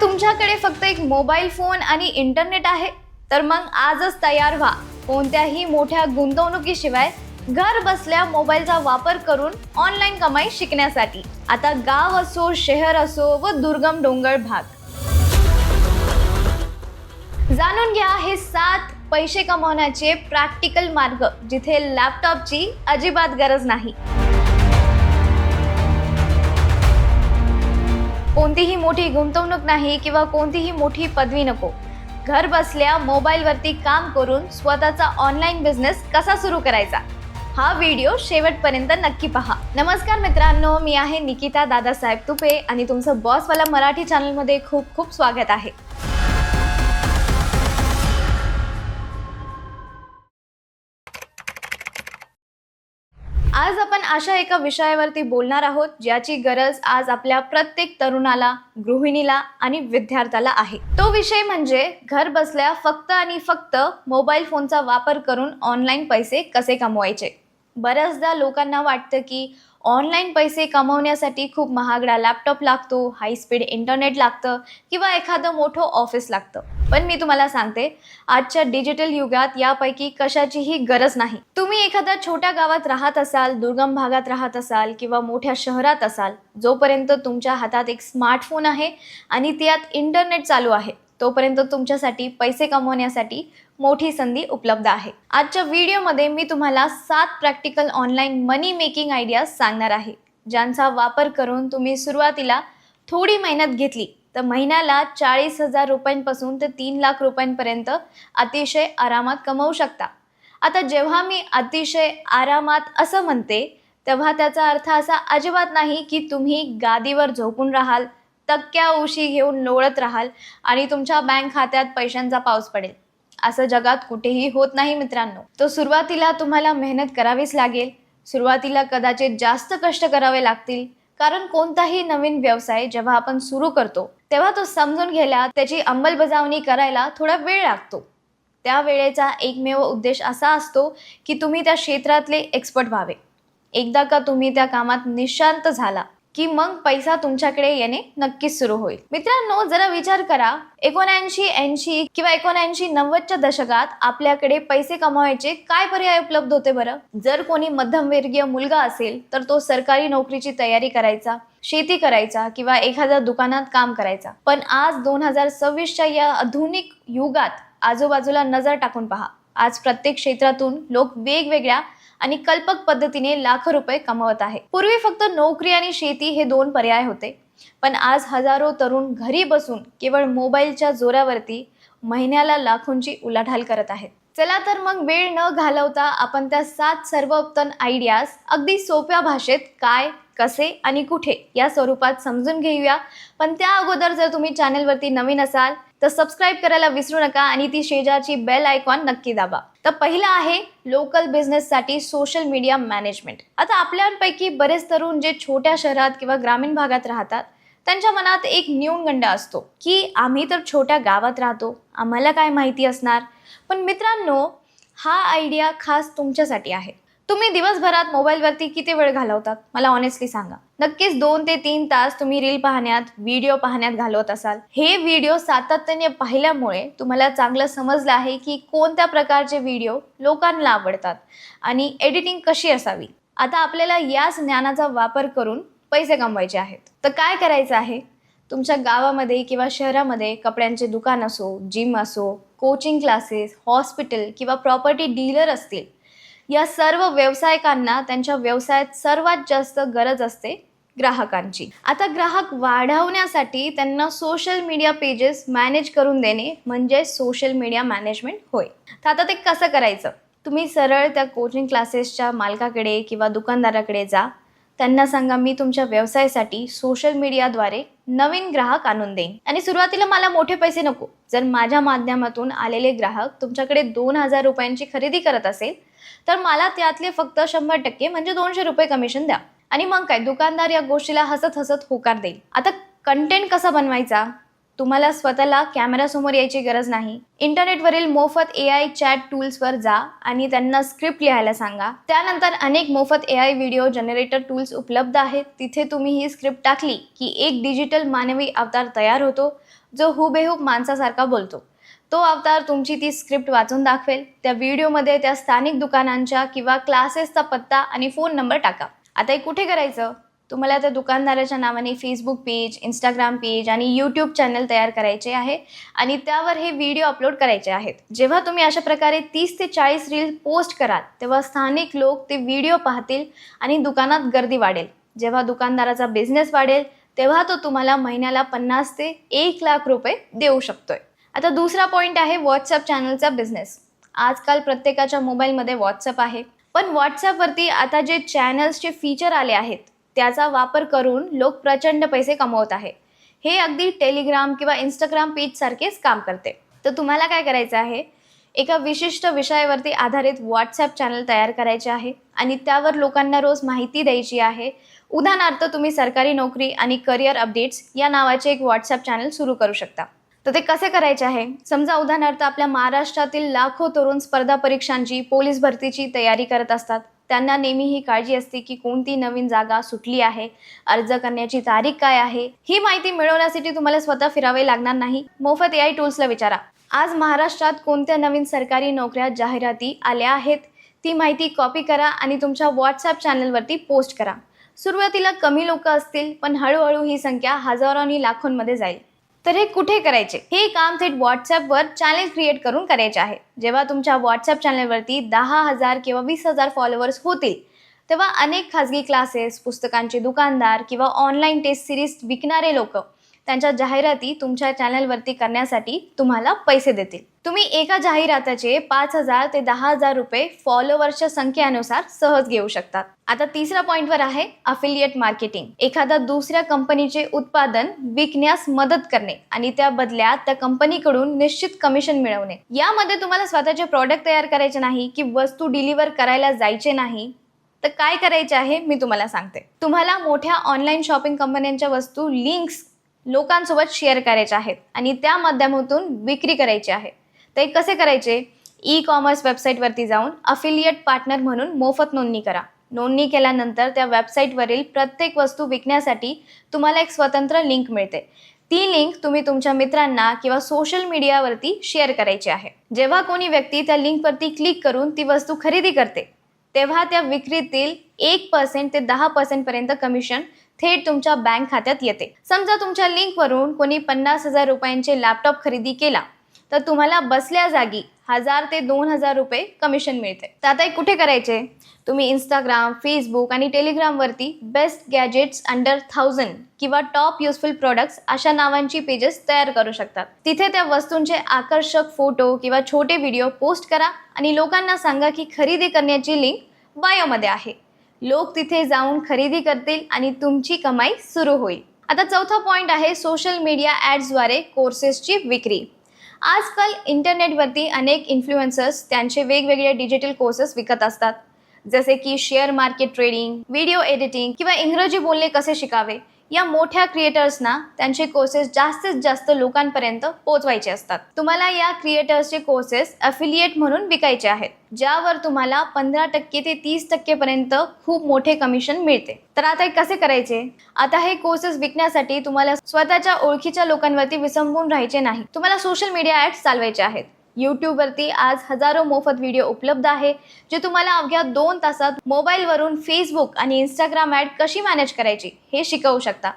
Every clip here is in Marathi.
तुमच्याकडे फक्त एक मोबाईल फोन आणि इंटरनेट आहे? तर मग आजच तयार व्हा. कोणत्याही मोठ्या गुंतवणुकीशिवाय घर बसल्या मोबाईलचा वापर करून ऑनलाईन कमाई शिकण्यासाठी. आता गाव असो, शहर असो व दुर्गम डोंगर भाग, जाणून घ्या हे 7 पैसे कमवण्याचे प्रॅक्टिकल मार्ग जिथे लॅपटॉपची अजिबात गरज नाही. कोणतीही मोठी गुंतवणूक नाही किंवा कोणतीही मोठी पदवी नको. घर बसल्या मोबाईलवरती काम करून स्वतःचा ऑनलाईन बिझनेस कसा सुरू करायचा, हा व्हिडिओ शेवटपर्यंत नक्की पहा. नमस्कार मित्रांनो, मी आहे निकिता दादासाहेब तुपे आणि तुमचं बॉसवाला मराठी चॅनलमध्ये खूप खूप स्वागत आहे. आज आपण अशा एका विषयावरती बोलणार आहोत ज्याची गरज आज आपल्या प्रत्येक तरुणाला, गृहिणीला आणि विद्यार्थ्याला आहे. तो विषय म्हणजे घर बसल्या फक्त आणि फक्त मोबाईल फोनचा वापर करून ऑनलाईन पैसे कसे कमवायचे. बऱ्याचदा लोकांना वाटतं की ऑनलाईन पैसे कमवण्यासाठी खूप महागडा लॅपटॉप लागतो, हाय स्पीड इंटरनेट लागतं किंवा एखादं मोठं ऑफिस लागतं. पण मी तुम्हाला सांगते, आजच्या डिजिटल युगात यापैकी कशाचीही गरज नाही. तुम्ही एखाद्या छोट्या गावात राहत असाल, दुर्गम भागात राहत असाल किंवा मोठ्या शहरात असाल, जोपर्यंत तुमच्या हातात एक स्मार्टफोन आहे आणि त्यात इंटरनेट चालू आहे, तोपर्यंत तुमच्यासाठी पैसे कमवण्यासाठी मोठी संधी उपलब्ध आहे. आजच्या व्हिडिओमध्ये मी तुम्हाला 7 प्रॅक्टिकल ऑनलाईन मनी मेकिंग आयडियाज सांगणार आहे, ज्यांचा वापर करून तुम्ही सुरुवातीला थोडी मेहनत घेतली तर महिन्याला 40,000 रुपयांपासून ते 3 लाख रुपयांपर्यंत अतिशय आरामात कमवू शकता. आता जेव्हा मी अतिशय आरामात असं म्हणते, तेव्हा त्याचा अर्थ असा अजिबात नाही की तुम्ही गादीवर झोपून राहाल, तक्क्या उशी घेऊन लोळत राहाल आणि तुमच्या बँक खात्यात पैशांचा पाऊस पडेल. असं जगात कुठेही होत नाही मित्रांनो. तो सुरुवातीला तुम्हाला मेहनत करावीच लागेल. सुरुवातीला कदाचित जास्त कष्ट करावे लागतील, कारण कोणताही नवीन व्यवसाय जेव्हा आपण सुरू करतो तेव्हा तो समजून घ्यायला, त्याची अंमलबजावणी करायला थोडा वेळ लागतो. त्या वेळेचा एकमेव उद्देश असा असतो की तुम्ही त्या क्षेत्रातले एक्सपर्ट व्हावे. एकदा का तुम्ही त्या कामात निष्णात झाला की मग पैसा तुमच्याकडे येणे नक्कीच सुरू होईल. मित्रांनो, जरा विचार करा, 1980 किंवा 1990च्या दशकात आपल्याकडे पैसे कमवायचे काय पर्याय उपलब्ध होते बरं? जर कोणी मध्यमवर्गीय मुलगा असेल तर तो सरकारी नोकरीची तयारी करायचा, शेती करायचा किंवा एखाद्या दुकानात काम करायचा. पण आज 2026च्या या आधुनिक युगात आजूबाजूला नजर टाकून पहा. आज प्रत्येक क्षेत्रातून लोक वेगवेगळ्या आणि कल्पक पद्धतीने लाखो रुपये कमवत आहे. पूर्वी फक्त नोकरी आणि शेती हे 2 पर्याय होते, पण आज हजारो तरुण घरी बसून केवळ मोबाईलच्या जोरावरती महिन्याला लाखोंची उलाढाल करत आहेत. चला तर मग वेळ न घालवता आपण त्या 7 सर्वोत्तम आयडियाज अगदी सोप्या भाषेत काय, कसे आणि कुठे या स्वरूपात समजून घेऊया. पण त्या अगोदर जर तुम्ही चॅनलवरती नवीन असाल तर सबस्क्राईब करायला विसरू नका आणि ती शेजारची बेल आयकॉन नक्की दाबा. तर पहिला आहे लोकल बिझनेससाठी सोशल मीडिया मॅनेजमेंट. आता आपल्यापैकी बरेच तरुण जे छोट्या शहरात किंवा ग्रामीण भागात राहतात, त्यांच्या मनात एक न्यूनगंड असतो की आम्ही तर छोट्या गावात राहतो, आम्हाला काय माहिती असणार. पण मित्रांनो, हा आयडिया खास तुमच्यासाठी आहे. तुम्ही दिवसभरात मोबाईलवरती किती वेळ घालवतात मला ऑनेस्टली सांगा. नक्कीच 2 ते 3 तास तुम्ही रील पाहण्यात, व्हिडिओ पाहण्यात घालवत असाल. हे व्हिडिओ सातत्याने पाहिल्यामुळे तुम्हाला चांगलं समजलं आहे की कोणत्या प्रकारचे व्हिडिओ लोकांना आवडतात आणि एडिटिंग कशी असावी. आता आपल्याला याच ज्ञानाचा वापर करून पैसे कमवायचे आहेत. तर काय करायचं आहे? तुमच्या गावामध्ये किंवा शहरामध्ये कपड्यांचे दुकान असो, जिम असो, कोचिंग क्लासेस, हॉस्पिटल किंवा प्रॉपर्टी डीलर असतील, या सर्व व्यावसायिकांना त्यांच्या व्यवसायात सर्वात जास्त गरज असते ग्राहकांची. आता ग्राहक वाढवण्यासाठी त्यांना सोशल मीडिया पेजेस मॅनेज करून देणे म्हणजे सोशल मीडिया मॅनेजमेंट होय. तर आता ते कसं करायचं? तुम्ही सरळ त्या कोचिंग क्लासेसच्या मालकाकडे किंवा दुकानदाराकडे जा. त्यांना सांगा, मी तुमच्या व्यवसायासाठी सोशल मीडियाद्वारे नवीन ग्राहक आणून देईन आणि सुरुवातीला मला मोठे पैसे नको. जर माझ्या माध्यमातून आलेले ग्राहक तुमच्याकडे 2,000 रुपयांची खरेदी करत असेल तर मला त्यातले फक्त 100% म्हणजे 200 रुपये कमिशन द्या. आणि मग काय, दुकानदार या गोष्टीला हसत हसत होकार देईल. आता कंटेंट कसा बनवायचा? तुम्हाला स्वतःला कॅमेरासमोर यायची गरज नाही. इंटरनेटवरील मोफत AI चॅट टूल्सवर जा आणि त्यांना स्क्रिप्ट लिहायला सांगा. त्यानंतर अनेक मोफत AI व्हिडिओ जनरेटर टूल्स उपलब्ध आहेत. तिथे तुम्ही ही स्क्रिप्ट टाकली की एक डिजिटल मानवी अवतार तयार होतो, जो हुबेहूब माणसासारखा बोलतो. तो अवतार तुमची ती स्क्रिप्ट वाचून दाखवेल. त्या व्हिडिओमध्ये त्या स्थानिक दुकानांच्या किंवा क्लासेसचा पत्ता आणि फोन नंबर टाका. आता हे कुठे करायचं? तुम्हाला त्या दुकानदाराच्या नावाने फेसबुक पेज, इंस्टाग्राम पेज आणि यूट्यूब चॅनल तयार करायचे आहे आणि त्यावर हे व्हिडिओ अपलोड करायचे आहेत. जेव्हा तुम्ही अशा प्रकारे 30 ते 40 रील पोस्ट कराल तेव्हा स्थानिक लोक ते व्हिडिओ पाहतील आणि दुकानात गर्दी वाढेल. जेव्हा दुकानदाराचा बिझनेस वाढेल तेव्हा तो तुम्हाला महिन्याला 50 ते 1 लाख रुपये देऊ शकतोय. आता दुसरा पॉईंट आहे व्हॉट्सअप चॅनलचा बिझनेस. आजकाल प्रत्येकाच्या मोबाईलमध्ये व्हॉट्सअप आहे, पण व्हॉट्सअपवरती आता जे चॅनल्सचे फीचर आले आहेत त्याचा वापर करून लोक प्रचंड पैसे कमवत आहे. हे अगदी टेलिग्राम किंवा इंस्टाग्राम पेजसारखेच काम करते. तर तुम्हाला काय करायचं आहे, एका विशिष्ट विषयावरती आधारित व्हॉट्सअप चॅनल तयार करायचे आहे आणि त्यावर लोकांना रोज माहिती द्यायची आहे. उदाहरणार्थ तुम्ही सरकारी नोकरी आणि करिअर अपडेट्स या नावाचे एक व्हॉट्सअप चॅनल सुरू करू शकता. तर ते कसे करायचे आहे? समजा उदाहरणार्थ आपल्या महाराष्ट्रातील लाखो तरुण स्पर्धा परीक्षांची, पोलीस भरतीची तयारी करत असतात. त्यांना नेहमी ही काळजी असते की कोणती नवीन जागा सुटली आहे, अर्ज करण्याची तारीख काय आहे. ही माहिती मिळवण्यासाठी तुम्हाला स्वतः फिरावे लागणार नाही. मोफत AI टूल्सला विचारा, आज महाराष्ट्रात कोणत्या नवीन सरकारी नोकऱ्या जाहिराती आल्या आहेत. ती माहिती कॉपी करा आणि तुमच्या व्हॉट्सअप चॅनलवरती पोस्ट करा. सुरुवातीला कमी लोक असतील, पण हळूहळू ही संख्या हजारो आणि लाखोंमध्ये जाईल. तर हे कुठे करायचे? हे काम थेट व्हॉट्सअपवर चॅनल क्रिएट करून करायचे आहे. जेव्हा तुमच्या व्हॉट्सअप चॅनलवरती 10,000 किंवा 20,000 फॉलोअर्स होतील तेव्हा अनेक खाजगी क्लासेस, पुस्तकांचे दुकानदार किंवा ऑनलाईन टेस्ट सिरीज विकणारे लोक त्यांच्या जाहिराती तुमच्या चॅनलवरती करण्यासाठी तुम्हाला पैसे देतील. तुम्ही एका जाहिरातीचे 5,000 ते 10,000 रुपये फॉलोअर्सच्या संख्येनुसार सहज घेऊ शकतात. आता तिसऱ्या पॉईंटवर आहे अफिलिएट मार्केटिंग. एखाद्या दुसऱ्या कंपनीचे उत्पादन विकण्यास मदत करणे आणि त्या बदल्यात त्या कंपनीकडून निश्चित कमिशन मिळवणे. यामध्ये तुम्हाला स्वतःचे प्रॉडक्ट तयार करायचे नाही की वस्तू डिलिव्हर करायला जायचे नाही. तर काय करायचे आहे मी तुम्हाला सांगते. तुम्हाला मोठ्या ऑनलाईन शॉपिंग कंपन्यांच्या वस्तू लिंक्स लोकांसोबत शेअर करायच्या आहेत आणि त्या माध्यमातून विक्री करायची आहे. ते कसे करायचे? ई-कॉमर्स वेबसाईटवरती जाऊन अफिलिएट पार्टनर म्हणून मोफत नोंदणी करा. नोंदणी केल्यानंतर त्या वेबसाईटवरील प्रत्येक वस्तू विकण्यासाठी तुम्हाला एक स्वतंत्र लिंक मिळते. ती लिंक तुम्ही तुमच्या मित्रांना किंवा सोशल मीडियावरती शेअर करायची आहे. जेव्हा कोणी व्यक्ती त्या लिंकवरती क्लिक करून ती वस्तू खरेदी करते तेव्हा त्या विक्रीतील 1% ते 10% पर्यंत कमिशन थेट तुमच्या बँक खात्यात येते. समजा तुमच्या लिंकवरून कोणी 50,000 रुपयांचे लॅपटॉप खरेदी केला तर तुम्हाला बसल्या जागी 1,000 ते 2,000 रुपये कमिशन मिळते. तर आता कुठे करायचे? तुम्ही इंस्टाग्राम, फेसबुक आणि टेलिग्रामवरती बेस्ट गॅजेट्स अंडर 1000 किंवा टॉप युजफुल प्रोडक्ट्स अशा नावांची पेजेस तयार करू शकतात. तिथे त्या वस्तूंचे आकर्षक फोटो किंवा छोटे व्हिडिओ पोस्ट करा आणि लोकांना सांगा की खरेदी करण्याची लिंक बायोमध्ये आहे. लोक तिथे जाऊन खरेदी करतील आणि तुमची कमाई सुरू होईल. आता चौथा पॉईंट आहे सोशल मीडिया ॲड्सद्वारे कोर्सेसची विक्री. आजकाल इंटरनेटवरती अनेक इन्फ्लुएन्सर्स त्यांचे वेगवेगळे डिजिटल कोर्सेस विकत असतात, जसे की share market trading, video editing किंवा इंग्रजी बोलणे कसे शिकावे. या मोठ्या क्रिएटर्सना त्यांचे कोर्सेस जास्तीत जास्त लोकांपर्यंत पोहोचवायचे असतात. तुम्हाला या क्रिएटर्सचे कोर्सेस अफिलिएट म्हणून विकायचे आहेत, ज्यावर तुम्हाला 15% ते 30% पर्यंत खूप मोठे कमिशन मिळते. तर आता हे कसे करायचे? आता हे कोर्सेस विकण्यासाठी तुम्हाला स्वतःच्या ओळखीच्या लोकांवरती विसंबून राहायचे नाही. तुम्हाला सोशल मीडिया ॲड्स चालवायचे आहेत. यूट्यूबवरती आज हजारो मोफत व्हिडिओ उपलब्ध आहे, जे तुम्हाला अवघ्या 2 तासात मोबाईलवरून फेसबुक आणि इंस्टाग्राम ॲड कशी मॅनेज करायची हे शिकवू शकता.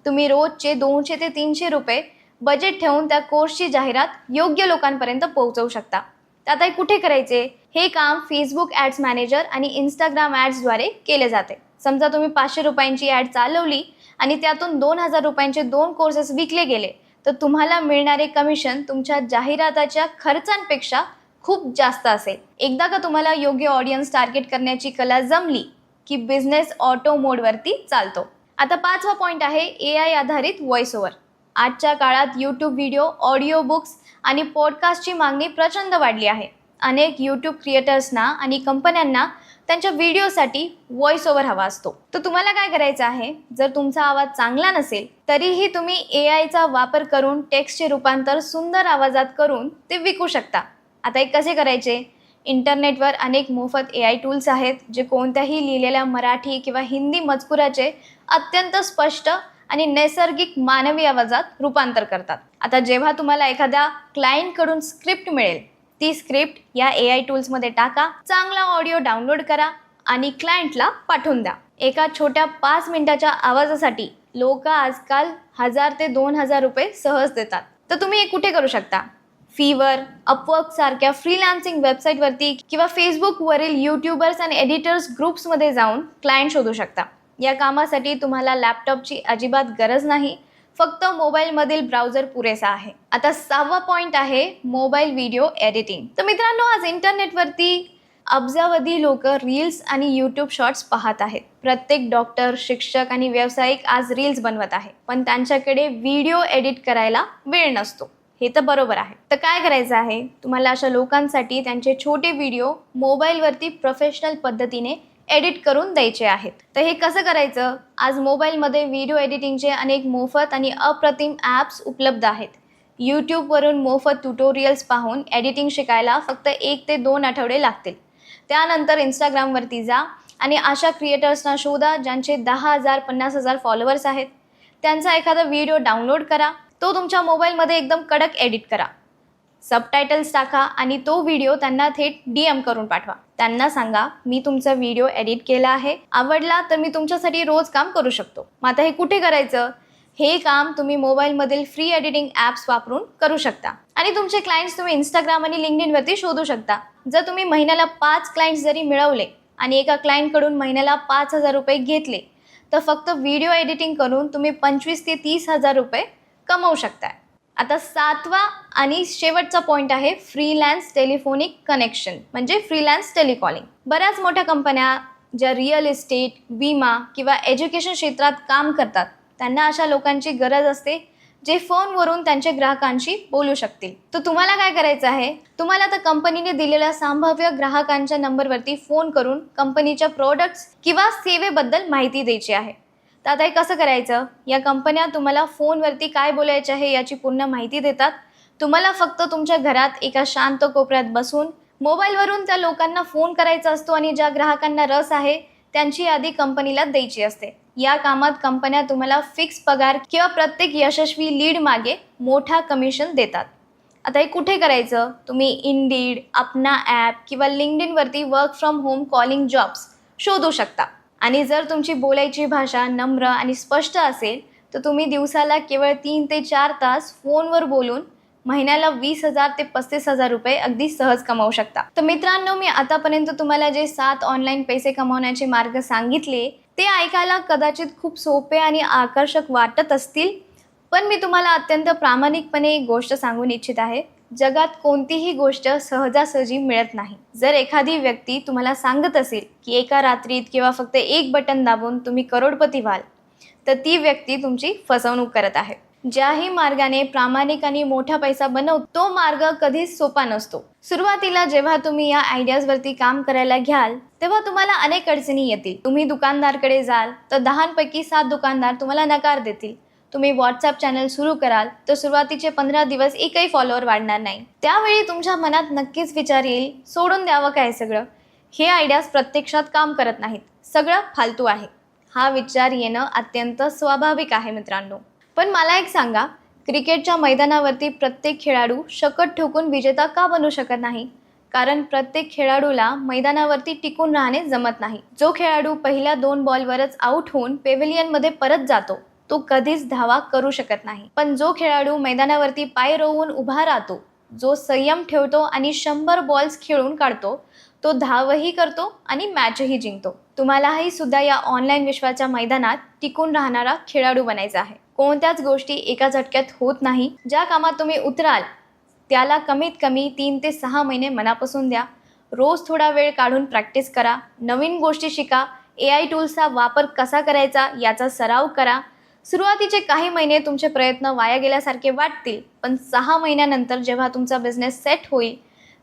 तुम्ही रोजचे 200 ते 300 रुपये बजेट ठेवून त्या कोर्सची जाहिरात योग्य लोकांपर्यंत पोहोचवू शकता. तर आता कुठे करायचे? हे काम फेसबुक ॲड्स मॅनेजर आणि इंस्टाग्राम ॲड्सद्वारे केले जाते. समजा तुम्ही 500 रुपयांची ॲड चालवली आणि त्यातून 2,000 रुपयांचे 2 कोर्सेस विकले गेले तर तुम्हाला मिळणारे कमिशन तुमच्या जाहिराताच्या खर्चांपेक्षा खूप जास्त असेल. एकदा का तुम्हाला योग्य ऑडियन्स टार्गेट करण्याची कला जमली की बिझनेस ऑटो मोडवरती चालतो. आता 5वा पॉईंट आहे AI आधारित व्हॉइस ओव्हर. आजच्या काळात यूट्यूब व्हिडिओ, ऑडिओ बुक्स आणि पॉडकास्टची मागणी प्रचंड वाढली आहे. अनेक यूट्यूब क्रिएटर्सना आणि कंपन्यांना त्यांच्या व्हिडिओसाठी व्हॉइस ओव्हर हवा असतो. तर तुम्हाला काय करायचं आहे? जर तुमचा आवाज चांगला नसेल तरीही तुम्ही AIचा वापर करून टेक्स्टचे रूपांतर सुंदर आवाजात करून ते विकू शकता. आता हे कसे करायचे? इंटरनेटवर अनेक मोफत AI टूल्स आहेत, जे कोणत्याही लिहिलेल्या मराठी किंवा हिंदी मजकुराचे अत्यंत स्पष्ट आणि नैसर्गिक मानवी आवाजात रूपांतर करतात. आता जेव्हा तुम्हाला एखाद्या क्लायंटकडून स्क्रिप्ट मिळेल, ती स्क्रिप्ट या AI टूल्समध्ये टाका, चांगला ऑडिओ डाउनलोड करा आणि क्लायंटला पाठवून द्या. एका छोट्या 5 मिनिटाच्या आवाजासाठी लोक आजकाल 1000 ते 2000 रुपये सहज देतात. तर तुम्ही हे कुठे करू शकता? फीवर, अपवर्क सारख्या फ्रीलान्सिंग वेबसाईटवरती किंवा फेसबुकवरील यूट्यूबर्स आणि एडिटर्स ग्रुप्समध्ये जाऊन क्लायंट शोधू शकता. या कामासाठी तुम्हाला लॅपटॉपची अजिबात गरज नाही, फक्त मोबाईलमधील ब्राउझर पुरेसा आहे. आता 6वा पॉईंट आहे मोबाईल व्हिडिओ एडिटिंग. तर मित्रांनो, आज इंटरनेटवरती अब्जावधी लोक रील्स आणि यूट्यूब शॉर्ट्स पाहत आहेत. प्रत्येक डॉक्टर, शिक्षक आणि व्यावसायिक आज रील्स बनवत आहे, पण त्यांच्याकडे व्हिडिओ एडिट करायला वेळ नसतो. हे तर बरोबर आहे. तर काय करायचं आहे? तुम्हाला अशा लोकांसाठी त्यांचे छोटे व्हिडिओ मोबाईलवरती प्रोफेशनल पद्धतीने एडिट करून द्यायचे आहेत. तर हे कसं करायचं? आज मोबाईलमध्ये व्हिडिओ एडिटिंगचे अनेक मोफत आणि अप्रतिम ॲप्स उपलब्ध आहेत. यूट्यूबवरून मोफत ट्युटोरियल्स पाहून एडिटिंग शिकायला फक्त 1 ते 2 आठवडे लागतील. त्यानंतर इंस्टाग्रामवरती जा आणि अशा क्रिएटर्सना शोधा ज्यांचे 10,000 50,000 फॉलोअर्स आहेत. त्यांचा एखादा व्हिडिओ डाउनलोड करा, तो तुमच्या मोबाईलमध्ये एकदम कडक एडिट करा, सबटायटल्स टाका आणि तो व्हिडिओ त्यांना थेट DM करून पाठवा. त्यांना सांगा, मी तुमचा व्हिडिओ एडिट केला आहे, आवडला तर मी तुमच्यासाठी रोज काम करू शकतो. मग आता हे कुठे करायचं? हे काम तुम्ही मोबाईलमधील फ्री एडिटिंग ॲप्स वापरून करू शकता आणि तुमचे क्लायंट्स तुम्ही इंस्टाग्राम आणि लिंक्डइनवरती शोधू शकता. जर तुम्ही महिन्याला 5 क्लायंट्स जरी मिळवले आणि एका क्लायंटकडून महिन्याला 5,000 रुपये घेतले, तर फक्त व्हिडिओ एडिटिंग करून तुम्ही 25,000 ते 30,000 रुपये कमवू शकताय. आता 7वा आणि शेवटचा पॉईंट आहे फ्रीलान्स टेलिफोनिक कनेक्शन, म्हणजे फ्रीलान्स टेलिकॉलिंग. बऱ्याच मोठ्या कंपन्या ज्या रिअल इस्टेट, विमा किंवा एज्युकेशन क्षेत्रात काम करतात, त्यांना अशा लोकांची गरज असते जे फोनवरून त्यांच्या ग्राहकांशी बोलू शकतील. तर तुम्हाला काय करायचं आहे? तुम्हाला तर कंपनीने दिलेल्या संभाव्य ग्राहकांच्या नंबरवरती फोन करून कंपनीच्या प्रोडक्ट्स किंवा सेवेबद्दल माहिती द्यायची आहे. तर आता हे कसं करायचं? या कंपन्या तुम्हाला फोनवरती काय बोलायचे आहे याची पूर्ण माहिती देतात. तुम्हाला फक्त तुमच्या घरात एका शांत कोपऱ्यात बसून मोबाईलवरून त्या लोकांना फोन करायचा असतो आणि ज्या ग्राहकांना रस आहे त्यांची यादी कंपनीला द्यायची असते. या कामात कंपन्या तुम्हाला फिक्स पगार किंवा प्रत्येक यशस्वी लीड मागे मोठा कमिशन देतात. आता हे कुठे करायचं? तुम्ही इंडीड, अपना ॲप किंवा लिंक्डइनवरती work from home calling jobs शोधू शकता. आणि जर तुमची बोलायची भाषा नम्र आणि स्पष्ट असेल तर तुम्ही दिवसाला केवळ 3 ते 4 तास फोनवर बोलून महिन्याला 20,000 ते 35,000 रुपये अगदी सहज कमावू शकता. तर मित्रांनो, मी आतापर्यंत तुम्हाला जे 7 ऑनलाईन पैसे कमावण्याचे मार्ग सांगितले ते ऐकायला कदाचित खूप सोपे आणि आकर्षक वाटत असतील, पण मी तुम्हाला अत्यंत प्रामाणिकपणे एक गोष्ट सांगून इच्छित आहे. जगात कोणतीही गोष्ट सहजासहजी मिळत नाही. जर एखादी व्यक्ती तुम्हाला सांगत असेल की एका रात्रीत किंवा फक्त एक बटन दाबून तुम्ही करोडपती व्हाल, तर ती व्यक्ती तुमची फसवणूक करत आहे. ज्याही मार्गाने प्रामाणिक आणि मोठा पैसा बनवतो, तो मार्ग कधीच सोपा नसतो. सुरुवातीला जेव्हा तुम्ही या आयडियाजवरती काम करायला घ्याल, तेव्हा तुम्हाला अनेक अडचणी येतील. तुम्ही दुकानदारकडे जाल तर 10पैकी 7 दुकानदार तुम्हाला नकार देतील. तुम्ही व्हॉट्सअप चॅनल सुरू कराल तर सुरुवातीचे 15 दिवस एकही फॉलोअर वाढणार नाही. त्यावेळी तुमच्या मनात नक्कीच विचार येईल, सोडून द्यावं काय सगळं? हे आयडियाज प्रत्यक्षात काम करत नाहीत, सगळं फालतू आहे. हा विचार येणं अत्यंत स्वाभाविक आहे मित्रांनो. पण मला एक सांगा, क्रिकेटच्या मैदानावरती प्रत्येक खेळाडू शकट ठोकून विजेता का बनू शकत नाही? कारण प्रत्येक खेळाडूला मैदानावरती टिकून राहणे जमत नाही. जो खेळाडू पहिल्या 2 बॉलवरच आऊट होऊन पेव्हिलियनमध्ये परत जातो, तो कधीच धावा करू शकत नाही. पण जो खेळाडू मैदानावरती पाय रोवून उभा राहतो, जो संयम ठेवतो आणि 100 बॉल्स खेळून काढतो, तो धावही करतो आणि मॅचही जिंकतो. तुम्हालाही सुद्धा या ऑनलाईन विश्वाच्या मैदानात टिकून राहणारा खेळाडू बनायचा आहे. कोणत्याच गोष्टी एका झटक्यात होत नाही. ज्या कामात तुम्ही उतराल त्याला कमीत कमी 3 ते 6 महिने मनापासून द्या. रोज थोडा वेळ काढून प्रॅक्टिस करा, नवीन गोष्टी शिका, AI टूल्सचा वापर कसा करायचा याचा सराव करा. सुरुवातीचे काही महिने तुमचे प्रयत्न वाया गेल्यासारखे वाटतील, पण 6 महिन्यानंतर जेव्हा तुमचा बिझनेस सेट होईल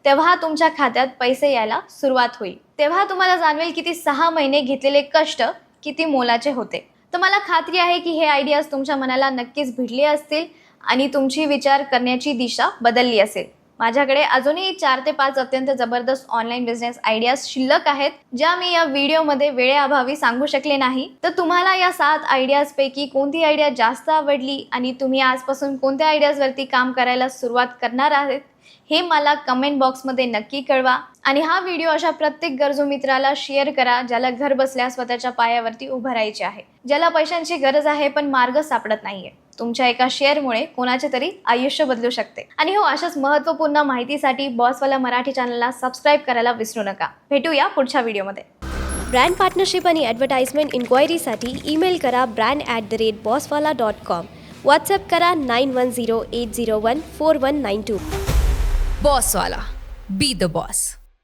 तेव्हा तुमच्या खात्यात पैसे यायला सुरुवात होईल. तेव्हा तुम्हाला जाणवेल की ती 6 महिने घेतलेले कष्ट किती मोलाचे होते. तर मला खात्री आहे की हे आयडियाज तुमच्या मनाला नक्कीच भिडले असतील आणि तुमची विचार करण्याची दिशा बदलली असेल. माझ्याकडे अजूनही 4 ते 5 अत्यंत जबरदस्त ऑनलाईन बिझनेस आयडियाज शिल्लक आहेत, ज्या मी या व्हिडिओमध्ये वेळेअभावी सांगू शकले नाही. तर तुम्हाला या 7 आयडियाज पैकी कोणती आयडिया जास्त आवडली आणि तुम्ही आजपासून कोणत्या आयडियाजवरती काम करायला सुरुवात करणार आहात हे मला कमेंट बॉक्समध्ये नक्की कळवा. आणि हा व्हिडिओ अशा प्रत्येक गरजू मित्राला शेअर करा ज्याला घर बसल्या स्वतःच्या पायावरती उभं राहायचे आहे, ज्याला पैशांची गरज आहे पण मार्ग सापडत नाहीये. तुमच्या एका शेअरमुळे कोणाचे तरी आयुष्य बदलू शकते. आणि हो, अशाच महत्त्वपूर्ण माहितीसाठी बॉसवाला मराठी चॅनलला सबस्क्राईब करायला विसरू नका. भेटूया पुढच्या व्हिडिओमध्ये. ब्रँड पार्टनरशिप आणि ॲडव्हर्टाइजमेंट इन्क्वायरीसाठी ईमेल करा brand@bosswala.com. व्हॉट्सअप करा 9108014192. बॉसवाला. Be the boss.